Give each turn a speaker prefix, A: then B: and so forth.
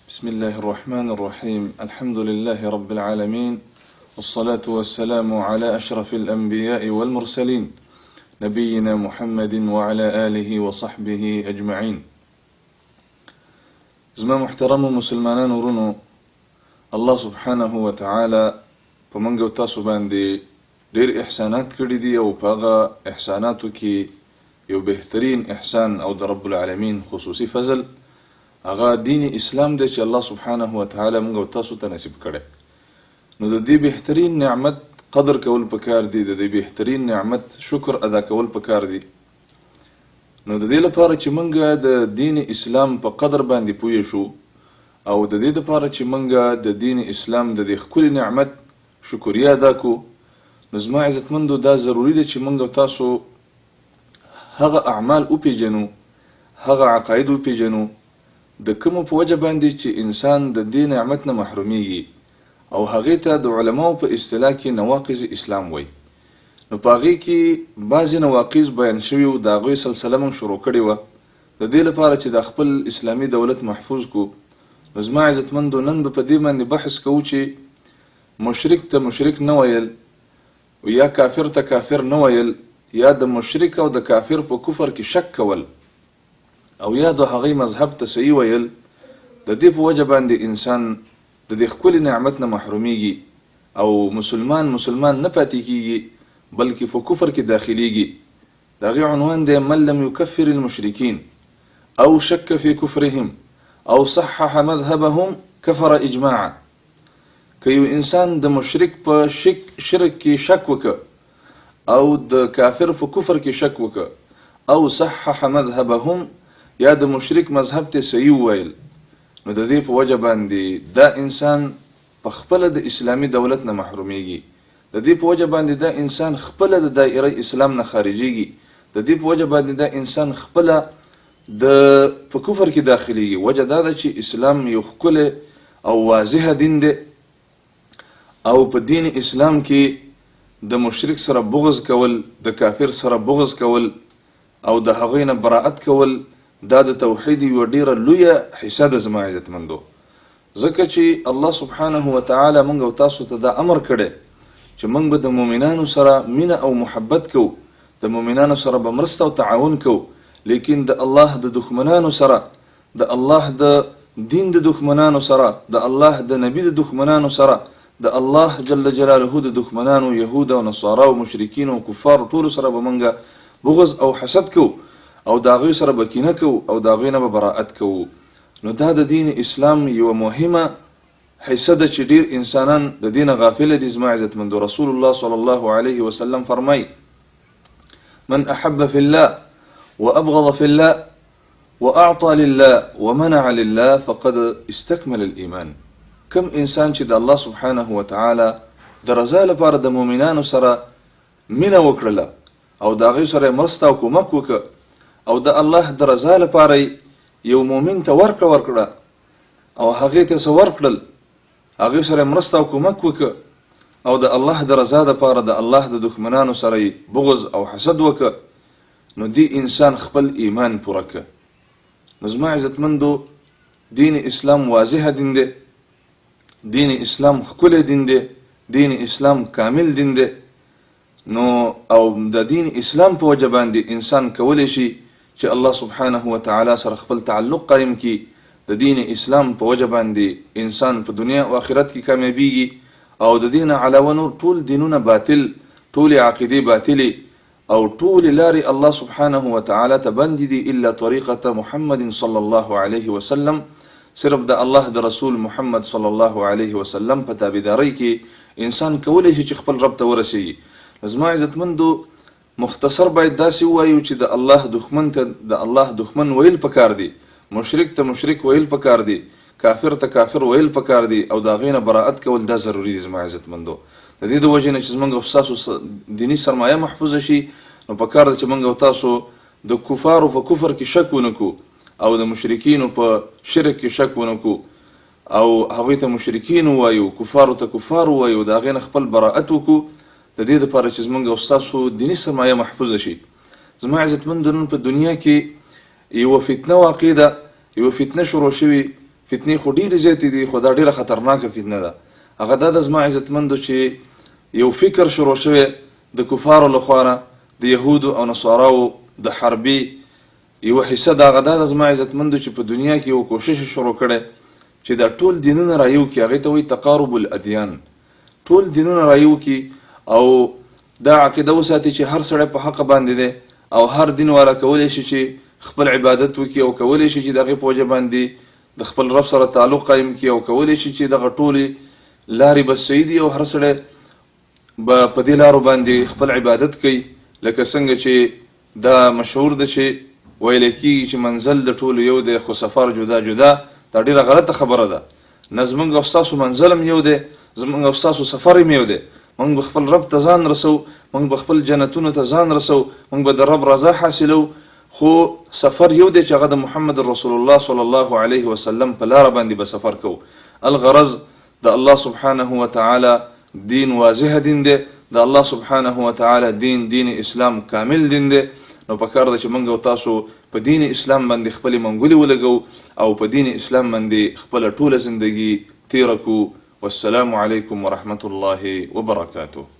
A: بسم الله الرحمن الرحيم. الحمد لله رب العالمين، والصلاة والسلام على أشرف الأنبياء والمرسلين نبينا محمد وعلى آله وصحبه أجمعين. زما محترم مسلمانان ورونو، الله سبحانه وتعالى پمنګ او تاسو باندې ډېر احسانات کړي دي، او په هغه احساناتو کې یو بهترین احسان او د رب العالمین خصوصي فضل هغه دین اسلام دی چې الله سبحانه وتعالى موږ او تاسو ته نصیب کړي. نو د دې بهترین نعمت قدر کول پکار دي، د دې بهترین نعمت شکر ادا کول پکار دي. نو د دې لپاره چې موږ د دین اسلام په قدر باندې پوه شو، او د دې لپاره چې موږ د دین اسلام د دې ښکلي نعمت شکریا ادا کو، نو زما عزتمندو دا ضروري ده چې موږ او تاسو هغه اعمال وپیژنو، هغه عقاید وپیژنو د کومو په وجه باندې چې انسان د دې نعمت نه محرومیږي، او هغې ته د علماو په اصطلاح کې نواقض اسلام وایي. نو په هغې کې بعضې نواقض بیان شوي و، د هغوی سلسله موږ شروع کړې وه د دې لپاره چې د خپل اسلامي دولت محفوظ کو. نو زما عزتمندو نن به په دې باندې بحث کوو چې مشرک ته مشرک نه ویل، یا کافر ته کافر نه ویل، یا د مشرک او د کافر په کفر کې شک کول، او یا د هغې مذهب ته صحیح ویل، د دې په وجه باندې انسان د دې ښکلي نعمت نه محرومیږي، او مسلمان نه پاتې کیږي بلکې په کفر کې داخلیږي. د هغې عنوان دی من لم یکفر المشرکین او شک فی کفرهم او صحح مذهبهم کفر اجماعا. که یو انسان د مشرک په شرک کې شک وکړه، او د کافر په کفر کې شک وکړه، او صحح مذهبهم یا د مشرک مذهب ته صحیح وویل، نو د دې په وجه باندې دا انسان په خپله د اسلامي دولت نه محرومیږي، د دې په وجه باندې دا انسان خپله د دایره اسلام نه خارجیږي، د دې په وجه باندې دا انسان خپله په کفر کې داخلیږي. وجه دا ده چې اسلام یو ښکلی او واضح دین دی، او په دین اسلام کې د مشرک سره بغض کول، د کافر سره بغض کول، او د هغوی نه براءت کول، دا د توحید یوه ډیره لویه حصه ده زما عزتمندو. ځکه چې الله سبحانه وتعالی موږ او تاسو ته دا امر کړی چې موږ به د مؤمنانو سره مینه او محبت کو، د مؤمنانو سره به مرسته او تعاون کو، لیکن د الله د دښمنانو سره، د الله د دین د دښمنانو سره، د الله د نبی د دښمنانو سره، د الله جل جلاله د دښمنانو یهود او نصارا او مشرکین او کفار ټولو سره به موږ بغض او حسد کو، او د هغوی سره به کینه کو، او د هغوی نه به براءت کوو. نو دا د دین اسلام یوه مهمه حصه ده چې ډیر انسانان د دینه غافله دي زما عزتمندو. رسول الله صلی الله علیه وسلم فرمای من احب فی الله وابغض فی الله واعطى لله ومنع لله فقد استكمل الايمان. کم انسان چې د الله سبحانه وتعالی د رضا لپاره د مؤمنانو سره مینه وکړله، او د هغوی سره مرسته او کومک وکړه، او د الله د رضا لپاره یو مؤمن ته ورکړه، او هغې ته څه ورکړل، هغې سره مرسته او کومک وکړه، او د الله د رضا لپاره د الله د دښمنانو سره بغض او حسد وکړه، نو دی انسان خپل ایمان پوره کړه. نو زما عزتمندو دین اسلام واضح دین دی، دین اسلام ښکلی دین دی، دین اسلام کامل دین دی. نو او د دین اسلام په وجه باندې انسان کولی شي چې الله سبحانه وتعالی سره خپل تعلق قائم کی. د دین اسلام په وجه باندې انسان په دنیا او آخرت کې کامیابیږي، او د دین علاوه نور ټول دینونه باطل، ټول عقیدې باطلې، او ټول لارې الله سبحانه وتعالی ته بندې دي الا طریقة محمد صلی الله علیه وسلم. صرف د الله د رسول محمد صلی الله علیه وسلم په تابعدارۍ کې انسان کولی شي چې خپل رب ته ورسیږي. زما عزتمندو مختصر باید داسې ووایو چې د الله دښمن ته د الله دښمن ویل پکار دی، مشرک ته مشرک ویل پکار دی، کافر ته کافر ویل پکار دی، او د هغې نه براءت کول دا ضروري دی زما عزتمندو. د دې د وجې نه چې زموږ او ستاسو دیني سرمایه محفوظه شي، نو پکار ده چې موږ او تاسو د کفارو په کفر کې شک ونه کړو، او د مشرکینو په شرک کې شک ونه کړو، او هغوی ته مشرکین ووایو، کفارو ته کفار ووایو، د هغې نه خپل براءت وکړو، د دې دپاره چې زموږ او ستاسو دیني سرمایه محفوظه شي. زما عزتمندو نن په دنیا کې یوه فتنه واقع ده، یوه فتنه شروع شوې، فتنې خو ډېرې زیاتې دي، خو دا ډېره خطرناکه فتنه ده. هغه دا د زما عزتمندو چې یو فکر شروع شوی د کفارو لخوا نه، د یهودو او نصاراو د حربي یوه حصه د هغه دا د زما عزتمندو چې په دنیا کې یو کوشش شروع کړی چې دا ټول دینونه رایو کړي، هغې ته وایي تقارب الادیان، ټول دینونه رایو کړي او دا عقیده وساتي چې هر سړی په حق باندې دی او هر دین والا کولی شي چې خپل عبادت وکړي او کولی شي چې د هغې په وجه باندې د خپل رب سره تعلق قایم کړي او کولی شي چې دغه ټولې لارې به صحیح دي او هر سړی به په دې لارو باندې خپل عبادت کوي. لکه څنګه چې دا مشهور ده چې ویل کېږي چې منزل د ټولو یو دی خو سفر جدا جدا. دا ډېره غلطه خبره ده. نه زموږ او ستاسو منزل هم یو دی، زموږ او ستاسو سفر هم یو دی. موږ به خپل رب ته ځان رسو، موږ به خپل جنتونو ته ځان رسو، موږ به د رب رضا حاصلو، خو سفر یو دی چې هغه د محمد رسول الله صلی الله علیه وسلم په لاره باندې به سفر کوو. الغرض د الله سبحانه وتعالی دین واضح دین دی، د الله سبحانه وتعالی دین اسلام کامل دین دی. نو پکار ده چې موږ او تاسو په دین اسلام باندې خپلې منګولې ولګو او په دین اسلام باندې خپله ټوله زندگی تیره کړو. والسلام علیکم ورحمة الله وبرکاته.